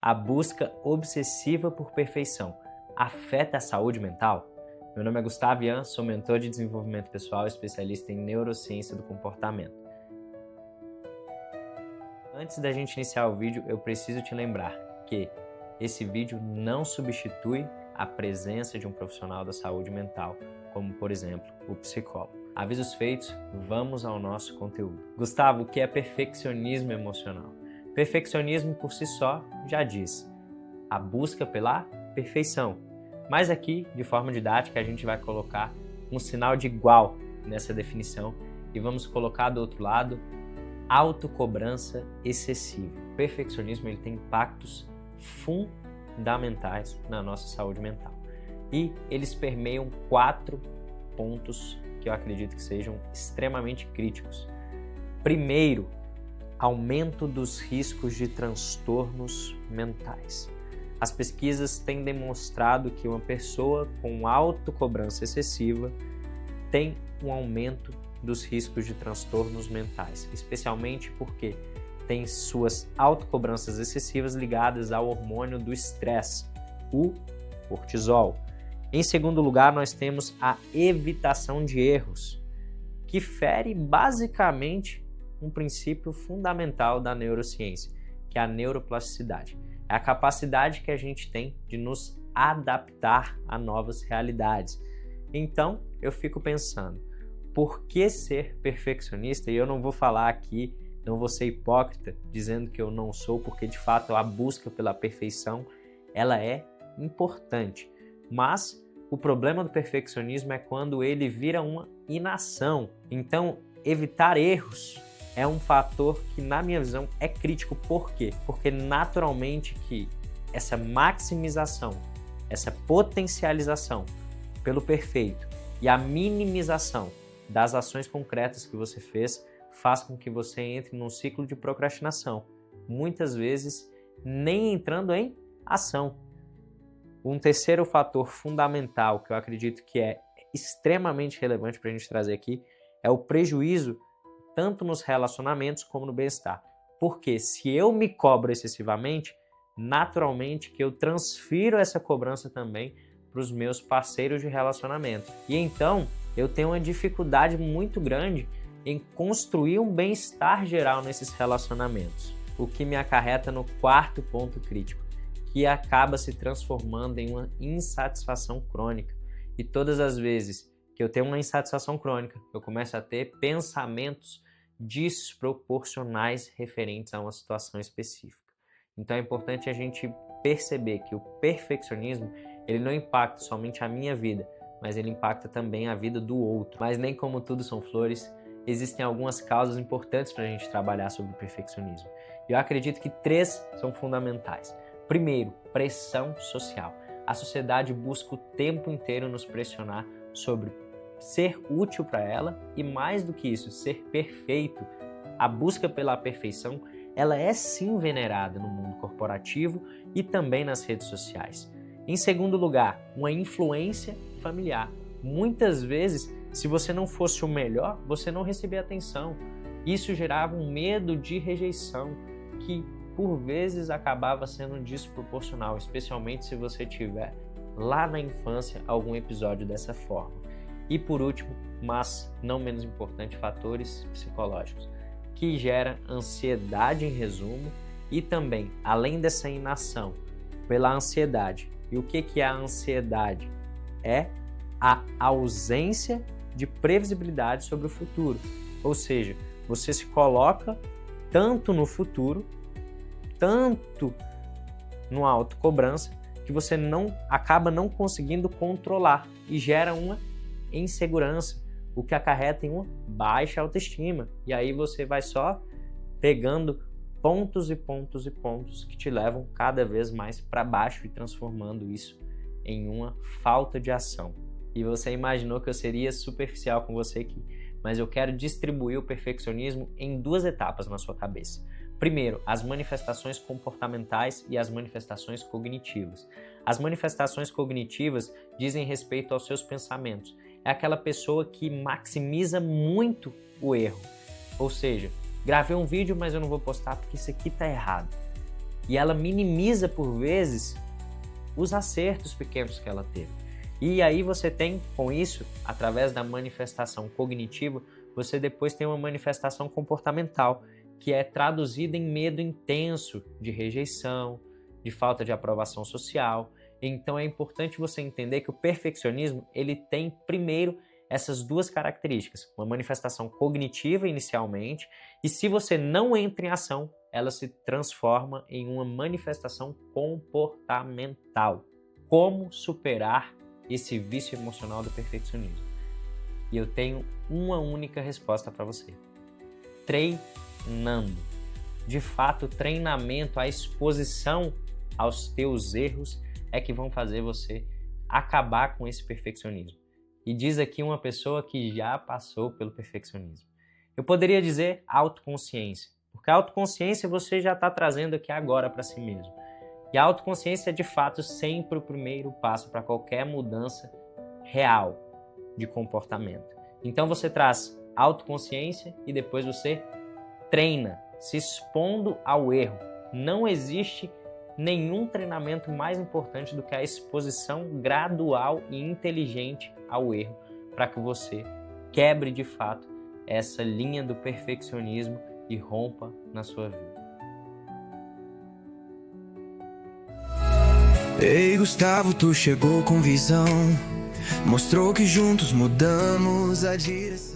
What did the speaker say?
A busca obsessiva por perfeição afeta a saúde mental? Meu nome é Gustavo Ian, sou mentor de desenvolvimento pessoal e especialista em neurociência do comportamento. Antes da gente iniciar o vídeo, eu preciso te lembrar que esse vídeo não substitui a presença de um profissional da saúde mental, como por exemplo, o psicólogo. Avisos feitos, vamos ao nosso conteúdo. Gustavo, o que é perfeccionismo emocional? Perfeccionismo por si só já diz a busca pela perfeição. Mas aqui, de forma didática, a gente vai colocar um sinal de igual nessa definição e vamos colocar do outro lado autocobrança excessiva. O perfeccionismo ele tem impactos fundamentais na nossa saúde mental. E eles permeiam 4 pontos que eu acredito que sejam extremamente críticos. Primeiro, aumento dos riscos de transtornos mentais. As pesquisas têm demonstrado que uma pessoa com autocobrança excessiva tem um aumento dos riscos de transtornos mentais, especialmente porque tem suas autocobranças excessivas ligadas ao hormônio do estresse, o cortisol. Em segundo lugar, nós temos a evitação de erros, que fere basicamente um princípio fundamental da neurociência, que é a neuroplasticidade. É a capacidade que a gente tem de nos adaptar a novas realidades. Então, eu fico pensando, por que ser perfeccionista? E eu não vou falar aqui, não vou ser hipócrita dizendo que eu não sou, porque de fato a busca pela perfeição, ela é importante. Mas o problema do perfeccionismo é quando ele vira uma inação. Então, evitar erros é um fator que, na minha visão, é crítico. Por quê? Porque naturalmente que essa maximização, essa potencialização pelo perfeito e a minimização das ações concretas que você fez faz com que você entre num ciclo de procrastinação, muitas vezes nem entrando em ação. Um terceiro fator fundamental que eu acredito que é extremamente relevante para a gente trazer aqui é o prejuízo tanto nos relacionamentos como no bem-estar. Porque se eu me cobro excessivamente, naturalmente que eu transfiro essa cobrança também para os meus parceiros de relacionamento. E então eu tenho uma dificuldade muito grande em construir um bem-estar geral nesses relacionamentos. O que me acarreta no quarto ponto crítico, que acaba se transformando em uma insatisfação crônica. E todas as vezes que eu tenho uma insatisfação crônica, eu começo a ter pensamentos desproporcionais referentes a uma situação específica. Então é importante a gente perceber que o perfeccionismo ele não impacta somente a minha vida, mas ele impacta também a vida do outro. Mas nem como tudo são flores, existem algumas causas importantes para a gente trabalhar sobre o perfeccionismo. E eu acredito que 3 são fundamentais. Primeiro, pressão social. A sociedade busca o tempo inteiro nos pressionar sobre ser útil para ela e, mais do que isso, ser perfeito. A busca pela perfeição, ela é sim venerada no mundo corporativo e também nas redes sociais. Em segundo lugar, uma influência familiar. Muitas vezes, se você não fosse o melhor, você não recebia atenção. Isso gerava um medo de rejeição que, por vezes, acabava sendo desproporcional, especialmente se você tiver lá na infância algum episódio dessa forma. E por último, mas não menos importante, fatores psicológicos, que gera ansiedade em resumo e também, além dessa inação pela ansiedade. E o que é a ansiedade? É a ausência de previsibilidade sobre o futuro. Ou seja, você se coloca tanto no futuro, tanto numa autocobrança, que você acaba não conseguindo controlar e gera uma insegurança, o que acarreta em uma baixa autoestima. E aí você vai só pegando pontos e pontos e pontos que te levam cada vez mais para baixo e transformando isso em uma falta de ação. E você imaginou que eu seria superficial com você aqui, mas eu quero distribuir o perfeccionismo em 2 etapas na sua cabeça. Primeiro, as manifestações comportamentais e as manifestações cognitivas. As manifestações cognitivas dizem respeito aos seus pensamentos. É aquela pessoa que maximiza muito o erro. Ou seja, gravei um vídeo, mas eu não vou postar porque isso aqui está errado. e ela minimiza por vezes os acertos pequenos que ela teve. E aí você tem, com isso, através da manifestação cognitiva, você depois tem uma manifestação comportamental, que é traduzida em medo intenso de rejeição, de falta de aprovação social. Então é importante você entender que o perfeccionismo, ele tem primeiro essas duas características, uma manifestação cognitiva inicialmente, e se você não entra em ação, ela se transforma em uma manifestação comportamental. Como superar esse vício emocional do perfeccionismo? E eu tenho uma única resposta para você: treinando. De fato, o treinamento, a exposição aos teus erros é que vão fazer você acabar com esse perfeccionismo. E diz aqui uma pessoa que já passou pelo perfeccionismo. Eu poderia dizer autoconsciência, porque a autoconsciência você já está trazendo aqui agora para si mesmo. E a autoconsciência é, de fato, sempre o primeiro passo para qualquer mudança real de comportamento. Então você traz autoconsciência e depois você treina, se expondo ao erro. Não existe nenhum treinamento mais importante do que a exposição gradual e inteligente ao erro, para que você quebre de fato essa linha do perfeccionismo e rompa na sua vida. Ei, Gustavo, tu chegou com visão, mostrou que juntos mudamos a direção.